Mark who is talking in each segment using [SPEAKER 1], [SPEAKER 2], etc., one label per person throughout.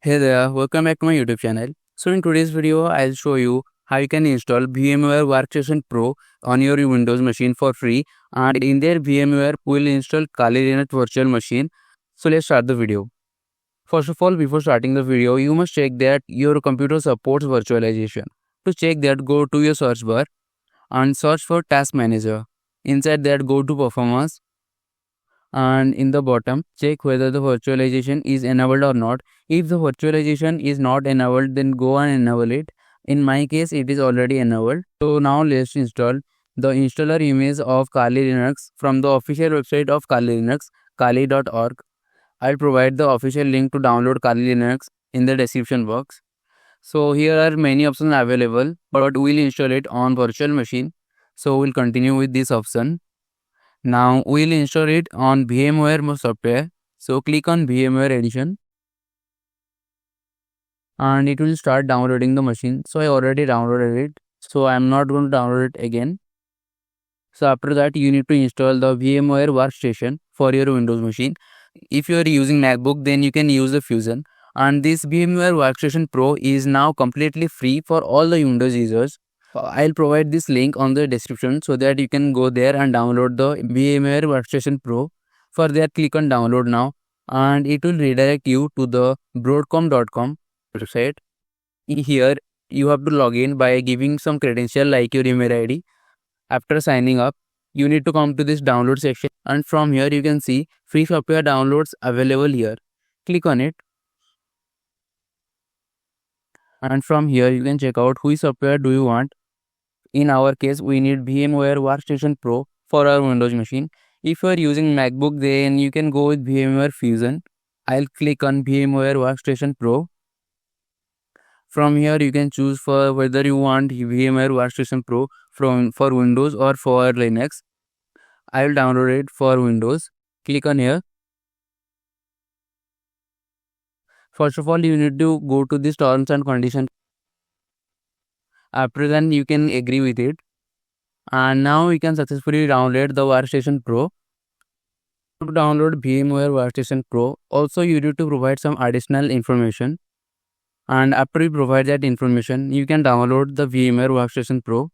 [SPEAKER 1] Hey there, welcome back to my YouTube channel. So in today's video, I'll show you how you can install VMware Workstation Pro on your Windows machine for free, and in there VMware will install Kali Linux virtual machine. So let's start the video. First of all, before starting the video, you must check that your computer supports virtualization. To check that, go to your search bar and search for Task Manager. Inside that, go to Performance, and in the bottom check whether the virtualization is enabled or not. If the virtualization is not enabled, then go and enable it. In my case, it is already enabled. So now let's install the installer image of Kali Linux from the official website of Kali Linux, kali.org. I'll provide the official link to download Kali Linux in the description box. So here are many options available, but we'll install it on virtual machine, so we'll continue with this option. Now we'll install it on VMware software. So click on VMware Edition and it will start downloading the machine. So I already downloaded it, so I'm not going to download it again. So after that, you need to install the VMware Workstation for your Windows machine. If you are using MacBook, then you can use the Fusion. And this VMware Workstation Pro is now completely free for all the Windows users. I'll provide this link on the description so that you can go there and download the VMware Workstation Pro. For that, click on download now and it will redirect you to the broadcom.com website. Here you have to log in by giving some credential like your email ID. After signing up, you need to come to this download section, and from here you can see free software downloads available here. Click on it, and from here you can check out which software do you want. In our case, we need VMware Workstation Pro for our Windows machine. If you are using MacBook, then you can go with VMware Fusion. I'll click on VMware Workstation Pro. From here you can choose for whether you want VMware Workstation Pro for Windows or for Linux. I will download it for Windows. Click on here. First of all, you need to go to this terms and conditions. After then, you can agree with it. And now we can successfully download the Workstation Pro. To download VMware Workstation Pro, also you need to provide some additional information. And after you provide that information, you can download the VMware Workstation Pro.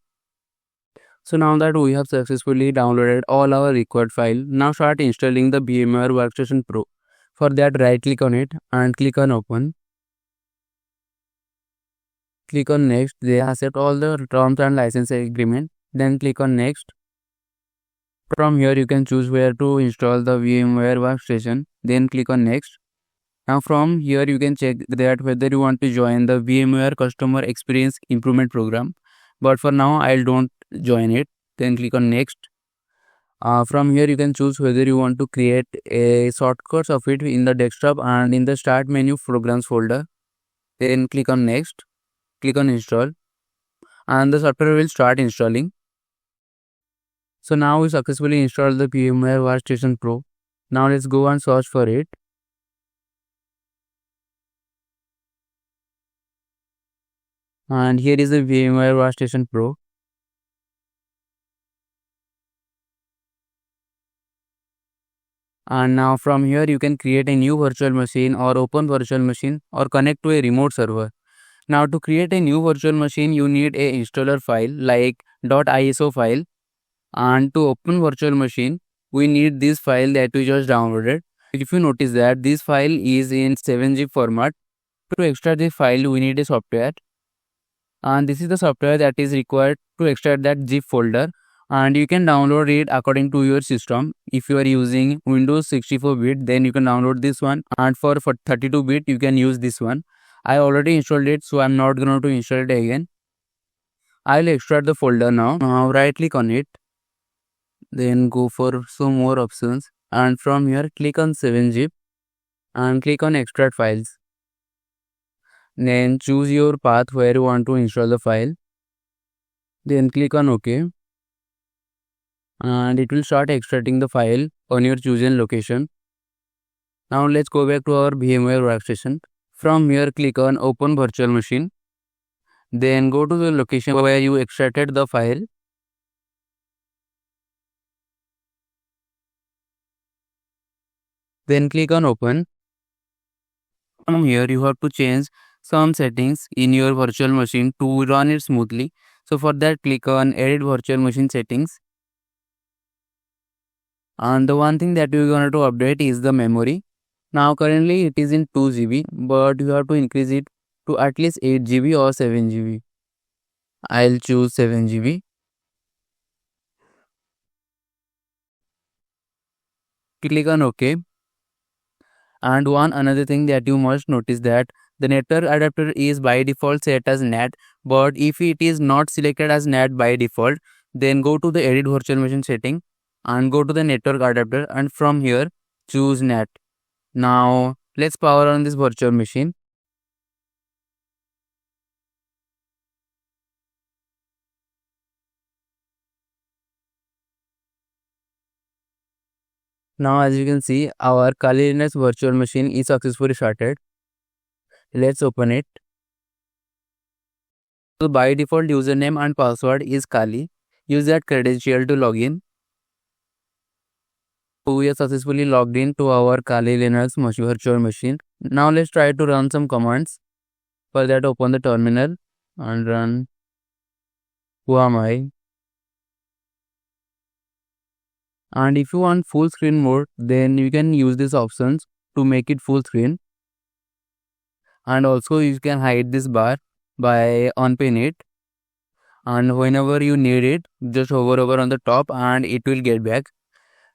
[SPEAKER 1] So now that we have successfully downloaded all our required file, now start installing the VMware Workstation Pro. For that, right click on it and click on open. Click on next. They accept all the terms and license agreement. Then click on next. From here you can choose where to install the VMware Workstation. Then click on next. Now from here you can check that whether you want to join the VMware Customer Experience Improvement Program. But for now, I don't join it. Then click on next. From here you can choose whether you want to create a shortcuts of it in the desktop and in the start menu programs folder. Then click on next. Click on install and the software will start installing. So now we successfully installed the VMware Workstation Pro. Now let's go and search for it. And here is the VMware Workstation Pro. And now from here you can create a new virtual machine or open virtual machine or connect to a remote server. Now to create a new virtual machine, you need a installer file like .iso file, and to open virtual machine, we need this file that we just downloaded. If you notice that this file is in 7zip format, to extract this file we need a software, and this is the software that is required to extract that zip folder, and you can download it according to your system. If you are using Windows 64-bit, then you can download this one, and for 32-bit you can use this one. I already installed it, so I'm not going to install it again. I'll extract the folder now. Now right click on it, then go for some more options, and from here click on 7zip and click on extract files. Then choose your path where you want to install the file. Then click on OK. And it will start extracting the file on your chosen location. Now let's go back to our VMware Workstation. From here click on open virtual machine. Then go to the location where you extracted the file. Then click on open. From here, you have to change some settings in your virtual machine to run it smoothly. So for that, click on Edit Virtual Machine Settings. And the one thing that you're going to update is the memory. Now currently it is in 2 GB, but you have to increase it to at least 8 GB or 7 GB. I'll choose 7 GB. Click on OK. And one another thing that you must notice that the network adapter is by default set as NAT, but if it is not selected as NAT by default, then go to the Edit Virtual Machine setting and go to the network adapter, and from here choose NAT. Now let's power on this virtual machine. Now as you can see, our Kali Linux virtual machine is successfully started. Let's open it. So by default username and password is Kali. Use that credential to log in. So we are successfully logged in to our Kali Linux virtual machine. Now let's try to run some commands. For that, open the terminal and run who am I. And if you want full screen mode, then you can use these options to make it full screen. And also you can hide this bar by unpin it. And whenever you need it, just hover over on the top and it will get back.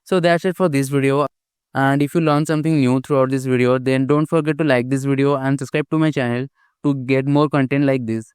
[SPEAKER 1] So that's it for this video. And if you learned something new throughout this video, then don't forget to like this video and subscribe to my channel to get more content like this.